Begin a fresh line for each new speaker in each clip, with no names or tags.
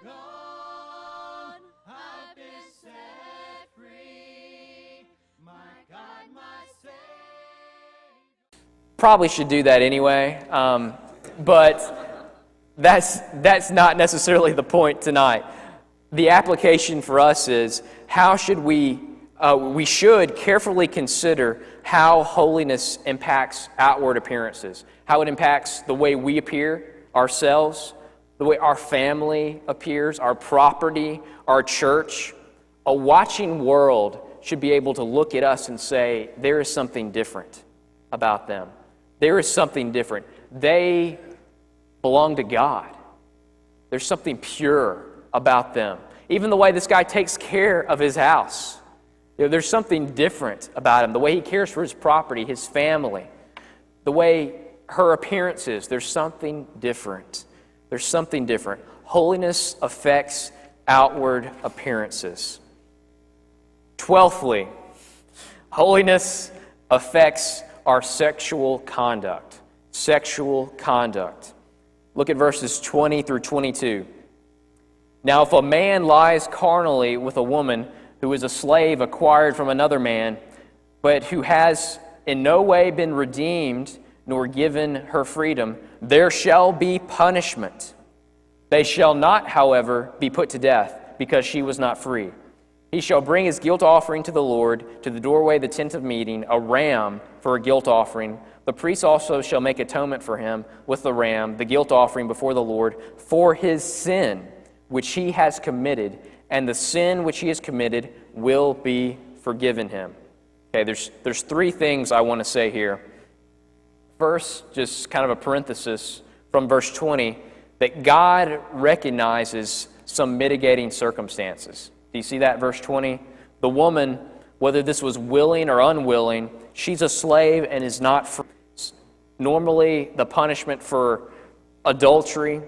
gone, I've been set free. My God, my Savior.
Probably should do that anyway, but that's not necessarily the point tonight. The application for us is how should we should carefully consider how holiness impacts outward appearances, how it impacts the way we appear ourselves, the way our family appears, our property, our church. A watching world should be able to look at us and say, there is something different about them. There is something different. They belong to God. There's something pure about them. Even the way this guy takes care of his house. There's something different about him. The way he cares for his property, his family. The way her appearance is. There's something different. There's something different. Holiness affects outward appearances. 12thly, holiness affects our sexual conduct. Sexual conduct. Look at verses 20 through 22. Now, if a man lies carnally with a woman who is a slave acquired from another man, but who has in no way been redeemed nor given her freedom, there shall be punishment. They shall not, however, be put to death, because she was not free. He shall bring his guilt offering to the Lord, to the doorway of the tent of meeting, a ram for a guilt offering. The priest also shall make atonement for him with the ram, the guilt offering before the Lord, for his sin which he has committed, and the sin which he has committed will be forgiven him. Okay, there's three things I want to say here. First, just kind of a parenthesis from verse 20, that God recognizes some mitigating circumstances. Do you see that, verse 20? The woman, whether this was willing or unwilling, she's a slave and is not free. Normally, the punishment for adultery,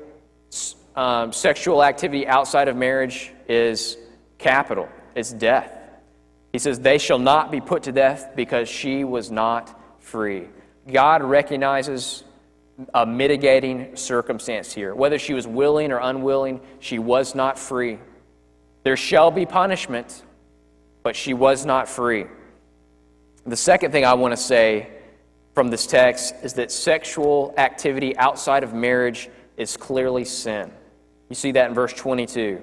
sexual activity outside of marriage is capital. It's death. He says, they shall not be put to death because she was not free. God recognizes a mitigating circumstance here. Whether she was willing or unwilling, she was not free. There shall be punishment, but she was not free. The second thing I want to say from this text is that sexual activity outside of marriage is clearly sin. You see that in verse 22.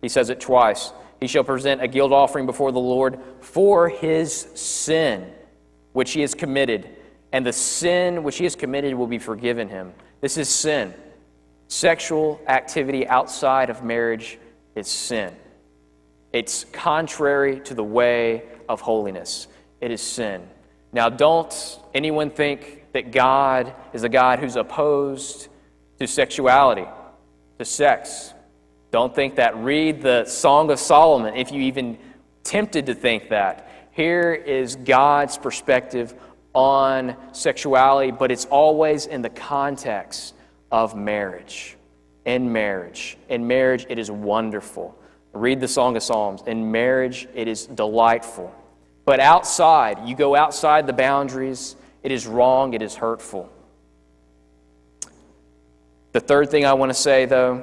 He says it twice. He shall present a guilt offering before the Lord for his sin, which he has committed, and the sin which he has committed will be forgiven him. This is sin. Sexual activity outside of marriage is sin. It's contrary to the way of holiness. It is sin. Now, don't anyone think that God is a God who's opposed to sexuality, to sex. Don't think that. Read the Song of Solomon if you even tempted to think that. Here is God's perspective on sexuality, but it's always in the context of marriage. In marriage. In marriage, it is wonderful. Read the Song of Psalms. In marriage, it is delightful. But outside, you go outside the boundaries, it is wrong, it is hurtful. The third thing I want to say, though,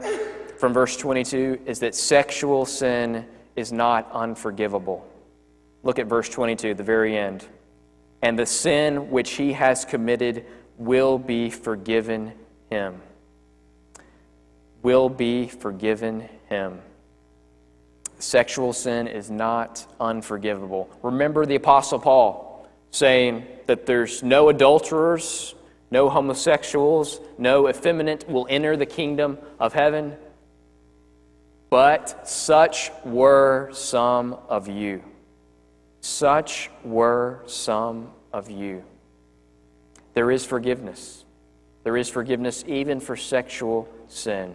from verse 22, is that sexual sin is not unforgivable. Look at verse 22, the very end. And the sin which he has committed will be forgiven him. Will be forgiven him. Sexual sin is not unforgivable. Remember the Apostle Paul saying that there's no adulterers, no homosexuals, no effeminate will enter the kingdom of heaven. But such were some of you. Such were some of you. There is forgiveness. There is forgiveness even for sexual sin.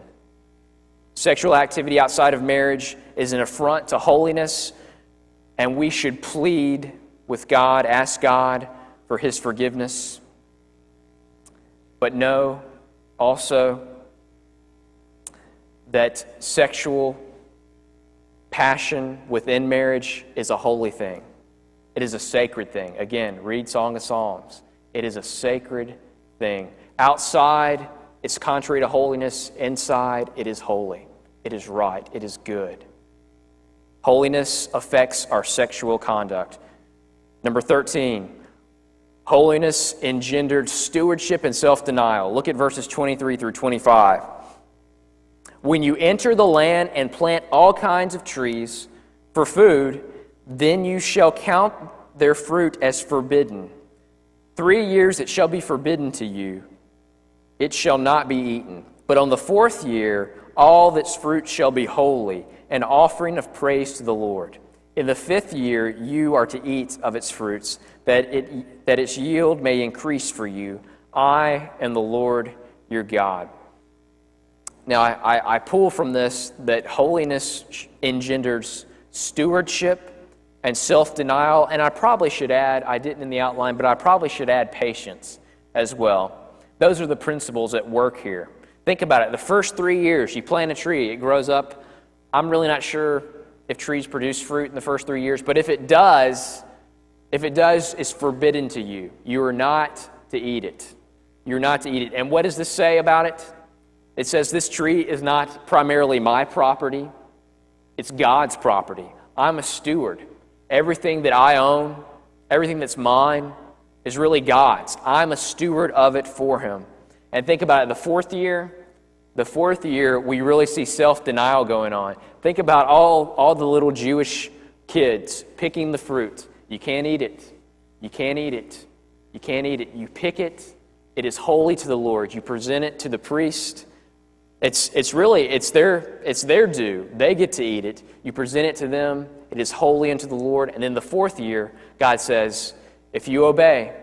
Sexual activity outside of marriage is an affront to holiness, and we should plead with God, ask God for his forgiveness. But know also that sexual passion within marriage is a holy thing. It is a sacred thing. Again, read Song of Psalms. It is a sacred thing. Outside, it's contrary to holiness. Inside, it is holy. it is right, it is good. Holiness affects our sexual conduct. Number 13, holiness engendered stewardship and self-denial. Look at verses 23 through 25. When you enter the land and plant all kinds of trees for food, then you shall count their fruit as forbidden. 3 years it shall be forbidden to you. It shall not be eaten. But on the 4th year, all its fruit shall be holy, an offering of praise to the Lord. In the 5th year you are to eat of its fruits, that its yield may increase for you. I am the Lord your God. Now, I pull from this that holiness engenders stewardship and self-denial, and I probably should add, I didn't in the outline, but I probably should add patience as well. Those are the principles at work here. Think about it. The first 3 years, you plant a tree, it grows up. I'm really not sure if trees produce fruit in the first 3 years, but if it does, it's forbidden to you. You are not to eat it. You're not to eat it. And what does this say about it? It says this tree is not primarily my property. It's God's property. I'm a steward. Everything that I own, everything that's mine, is really God's. I'm a steward of it for Him. And think about it, the fourth year, we really see self-denial going on. Think about all the little Jewish kids picking the fruit. You can't eat it. You can't eat it. You can't eat it. You pick it. It is holy to the Lord. You present it to the priest. It's their due. They get to eat it. You present it to them. It is holy unto the Lord. And then the 4th year, God says, if you obey,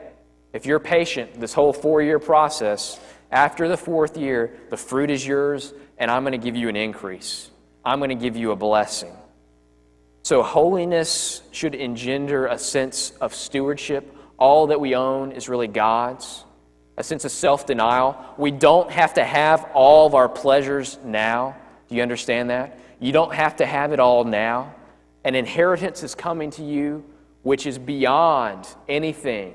if you're patient, this whole 4-year process, after the 4th year, the fruit is yours, and I'm going to give you an increase. I'm going to give you a blessing. So holiness should engender a sense of stewardship. All that we own is really God's. A sense of self-denial. We don't have to have all of our pleasures now. Do you understand that? You don't have to have it all now. An inheritance is coming to you which is beyond anything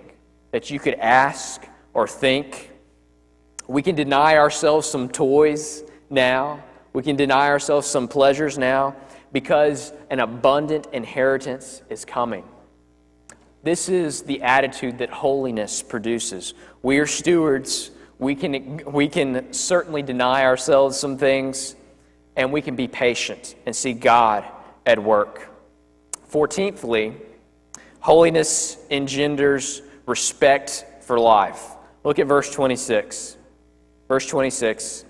that you could ask or think. We can deny ourselves some toys now. We can deny ourselves some pleasures now because an abundant inheritance is coming. This is the attitude that holiness produces. We are stewards. We can certainly deny ourselves some things, and we can be patient and see God at work. 14thly, holiness engenders respect for life. Look at verse 26. Verse 26.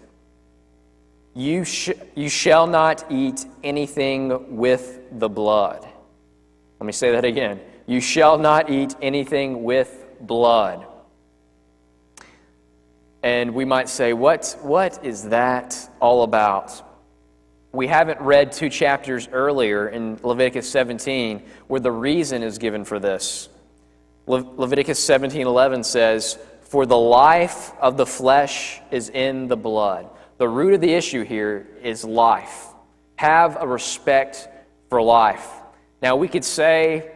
You shall not eat anything with the blood. Let me say that again. You shall not eat anything with blood. And we might say, what is that all about? We haven't read 2 chapters earlier in Leviticus 17 where the reason is given for this. Leviticus 17:11 says, "For the life of the flesh is in the blood." The root of the issue here is life. Have a respect for life. Now we could say,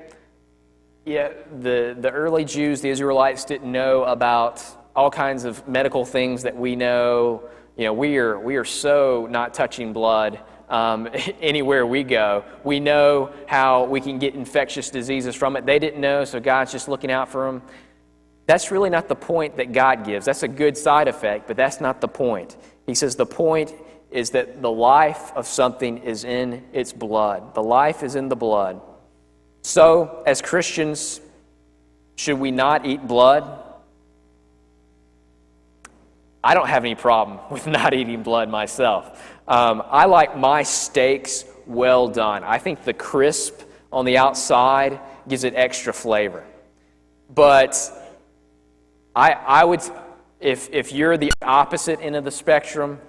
yeah, the early Jews, the Israelites, didn't know about all kinds of medical things that we know. You know, we are so not touching blood anywhere we go. We know how we can get infectious diseases from it. They didn't know, so God's just looking out for them. That's really not the point that God gives. That's a good side effect, but that's not the point. He says the point is that the life of something is in its blood. The life is in the blood. So, as Christians, should we not eat blood? I don't have any problem with not eating blood myself. I like my steaks well done. I think the crisp on the outside gives it extra flavor. But I would, if you're the opposite end of the spectrum,